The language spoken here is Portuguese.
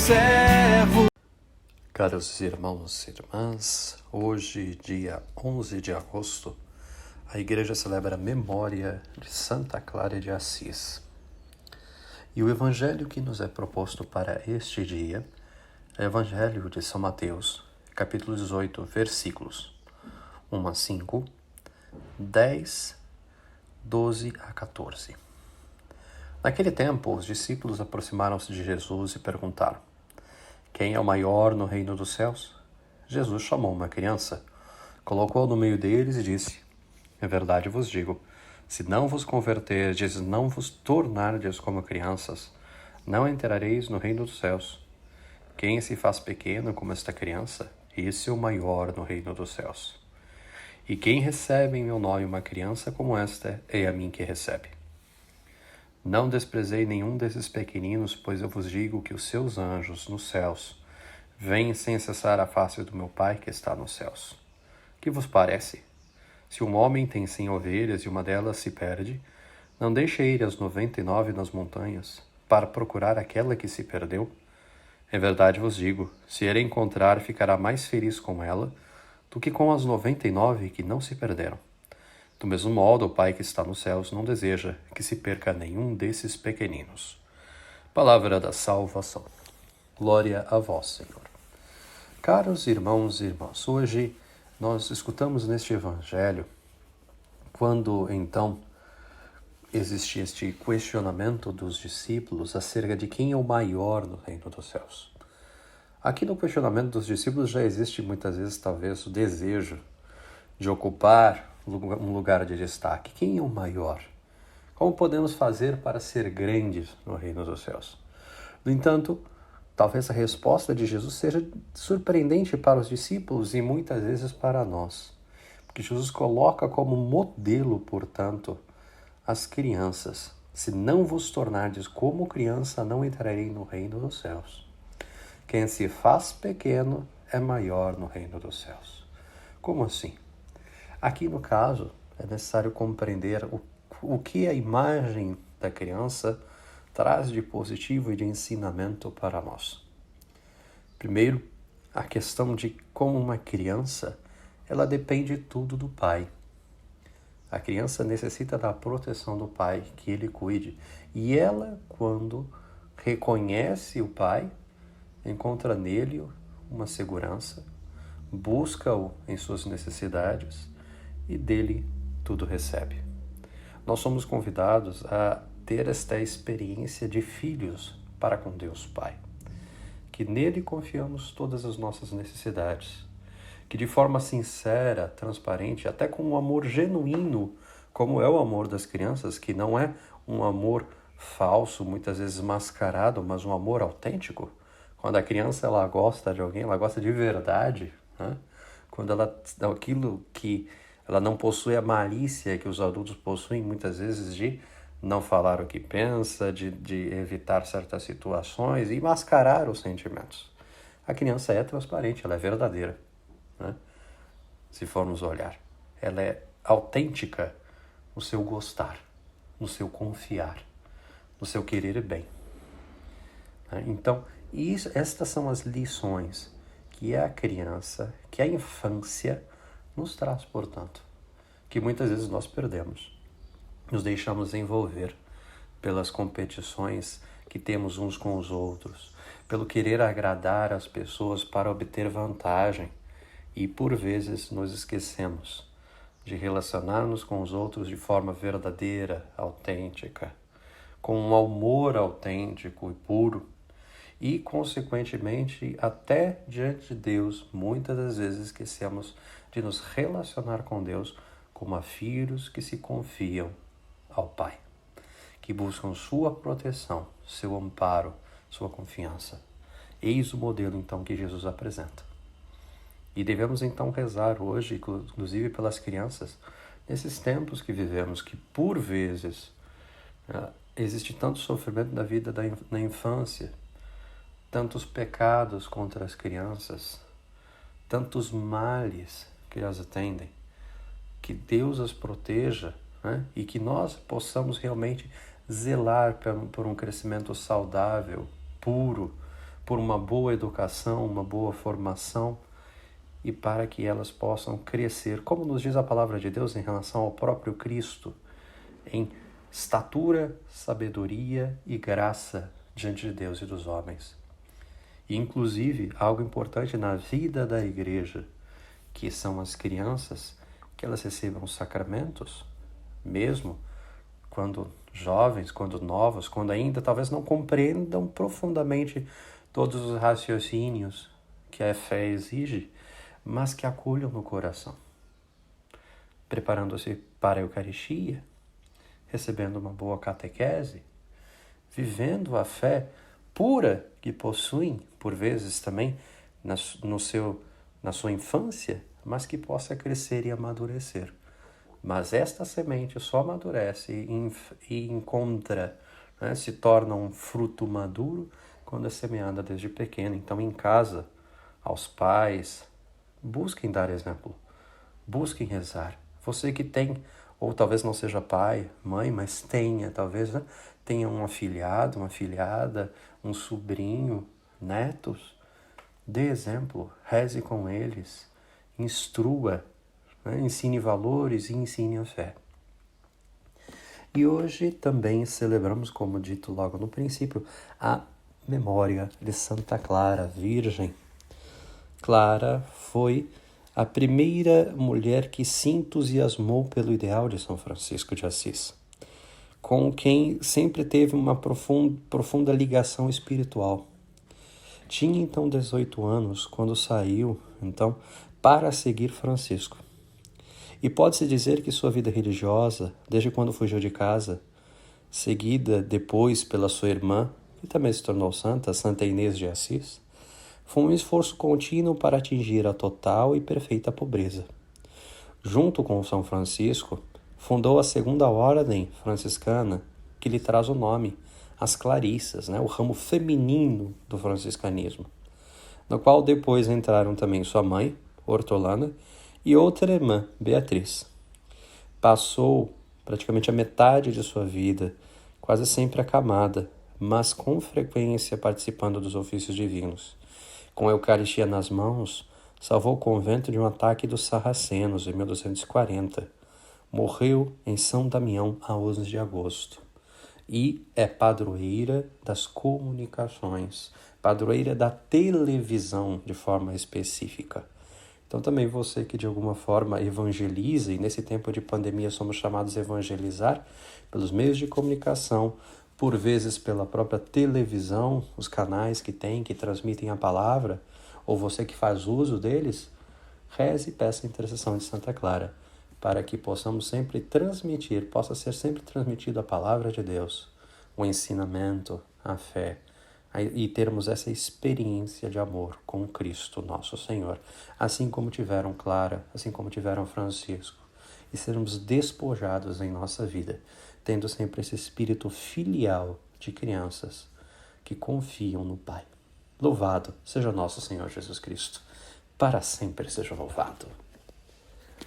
servo. Caros irmãos e irmãs, hoje, dia 11 de agosto, a Igreja celebra a memória de Santa Clara de Assis. E o Evangelho que nos é proposto para este dia é o Evangelho de São Mateus, capítulo 18, versículos 1 a 5, 10, 12 a 14. Naquele tempo, os discípulos aproximaram-se de Jesus e perguntaram: quem é o maior no reino dos céus? Jesus chamou uma criança, colocou-a no meio deles e disse: em verdade vos digo, se não vos converterdes, não vos tornardes como crianças, não entrareis no reino dos céus. Quem se faz pequeno como esta criança, esse é o maior no reino dos céus. E quem recebe em meu nome uma criança como esta, é a mim que recebe. Não desprezei nenhum desses pequeninos, pois eu vos digo que os seus anjos nos céus vêm sem cessar a face do meu Pai que está nos céus. Que vos parece? Se um homem tem 100 ovelhas e uma delas se perde, não deixa ir as 99 nas montanhas para procurar aquela que se perdeu? Em verdade vos digo, se ele encontrar, ficará mais feliz com ela do que com as 99 que não se perderam. Do mesmo modo, o Pai que está nos céus não deseja que se perca nenhum desses pequeninos. Palavra da salvação. Glória a vós, Senhor. Caros irmãos e irmãs, hoje nós escutamos neste Evangelho quando, então, existe este questionamento dos discípulos acerca de quem é o maior no reino dos céus. Aqui no questionamento dos discípulos já existe muitas vezes, talvez, o desejo de ocupar um lugar de destaque. Quem é o maior? Como podemos fazer para ser grandes no reino dos céus? No entanto, talvez a resposta de Jesus seja surpreendente para os discípulos e muitas vezes para nós. Porque Jesus coloca como modelo, portanto, as crianças. Se não vos tornardes como criança, não entrarei no reino dos céus. Quem se faz pequeno é maior no reino dos céus. Como assim? Aqui, no caso, é necessário compreender o que a imagem da criança traz de positivo e de ensinamento para nós. Primeiro, a questão de como uma criança, ela depende tudo do pai. A criança necessita da proteção do pai, que ele cuide. E ela, quando reconhece o pai, encontra nele uma segurança, busca-o em suas necessidades e dele tudo recebe. Nós somos convidados a ter esta experiência de filhos para com Deus Pai, que nele confiamos todas as nossas necessidades, que de forma sincera, transparente, até com um amor genuíno, como é o amor das crianças, que não é um amor falso, muitas vezes mascarado, mas um amor autêntico. Quando a criança ela gosta de alguém, ela gosta de verdade, né? Quando aquilo que ela não possui a malícia que os adultos possuem muitas vezes de não falar o que pensa, de evitar certas situações e mascarar os sentimentos. A criança é transparente, ela é verdadeira, né? Se formos olhar. Ela é autêntica no seu gostar, no seu confiar, no seu querer bem. Né? Então, estas são as lições que a criança, que a infância nos traz, portanto, que muitas vezes nós perdemos. Nos deixamos envolver pelas competições que temos uns com os outros, pelo querer agradar as pessoas para obter vantagem e, por vezes, nos esquecemos de relacionar-nos com os outros de forma verdadeira, autêntica, com um amor autêntico e puro e, consequentemente, até diante de Deus, muitas das vezes esquecemos de nos relacionar com Deus como a filhos que se confiam ao Pai, que buscam sua proteção, seu amparo, sua confiança. Eis o modelo, então, que Jesus apresenta. E devemos, então, rezar hoje, inclusive pelas crianças, nesses tempos que vivemos, que, por vezes, existe tanto sofrimento na vida na infância, tantos pecados contra as crianças, tantos males que as atendem, que Deus as proteja, né? E que nós possamos realmente zelar por um crescimento saudável, puro, por uma boa educação, uma boa formação e para que elas possam crescer, como nos diz a palavra de Deus em relação ao próprio Cristo, em estatura, sabedoria e graça diante de Deus e dos homens. E, inclusive, algo importante na vida da igreja, que são as crianças, que elas recebam os sacramentos, mesmo quando jovens, quando novos, quando ainda talvez não compreendam profundamente todos os raciocínios que a fé exige, mas que acolham no coração, preparando-se para a Eucaristia, recebendo uma boa catequese, vivendo a fé pura que possuem, por vezes também, na sua infância, mas que possa crescer e amadurecer. Mas esta semente só amadurece e encontra, se torna um fruto maduro quando é semeada desde pequena. Então, em casa, aos pais, busquem dar exemplo, busquem rezar. Você que tem, ou talvez não seja pai, mãe, mas tenha, talvez, tenha um afilhado, uma afilhada, um sobrinho, netos, dê exemplo, reze com eles, instrua, ensine valores e ensine a fé. E hoje também celebramos, como dito logo no princípio, a memória de Santa Clara, Virgem. Clara foi a primeira mulher que se entusiasmou pelo ideal de São Francisco de Assis, com quem sempre teve uma profunda ligação espiritual. Tinha então 18 anos quando saiu, para seguir Francisco. E pode-se dizer que sua vida religiosa, desde quando fugiu de casa, seguida depois pela sua irmã, que também se tornou santa, Santa Inês de Assis, foi um esforço contínuo para atingir a total e perfeita pobreza. Junto com São Francisco, fundou a segunda ordem franciscana, que lhe traz o nome, as Clarissas, o ramo feminino do franciscanismo, no qual depois entraram também sua mãe, Hortolana, e outra irmã, Beatriz. Passou praticamente a metade de sua vida, quase sempre acamada, mas com frequência participando dos ofícios divinos. Com a Eucaristia nas mãos, salvou o convento de um ataque dos sarracenos em 1240. Morreu em São Damião a 11 de agosto. E é padroeira das comunicações, padroeira da televisão de forma específica. Então também você que de alguma forma evangeliza, e nesse tempo de pandemia somos chamados a evangelizar pelos meios de comunicação, por vezes pela própria televisão, os canais que transmitem a palavra, ou você que faz uso deles, reze e peça a intercessão de Santa Clara, para que possa ser sempre transmitido a palavra de Deus, o ensinamento, a fé, e termos essa experiência de amor com Cristo nosso Senhor, assim como tiveram Clara, assim como tiveram Francisco, e sermos despojados em nossa vida, tendo sempre esse espírito filial de crianças que confiam no Pai. Louvado seja nosso Senhor Jesus Cristo, para sempre seja louvado.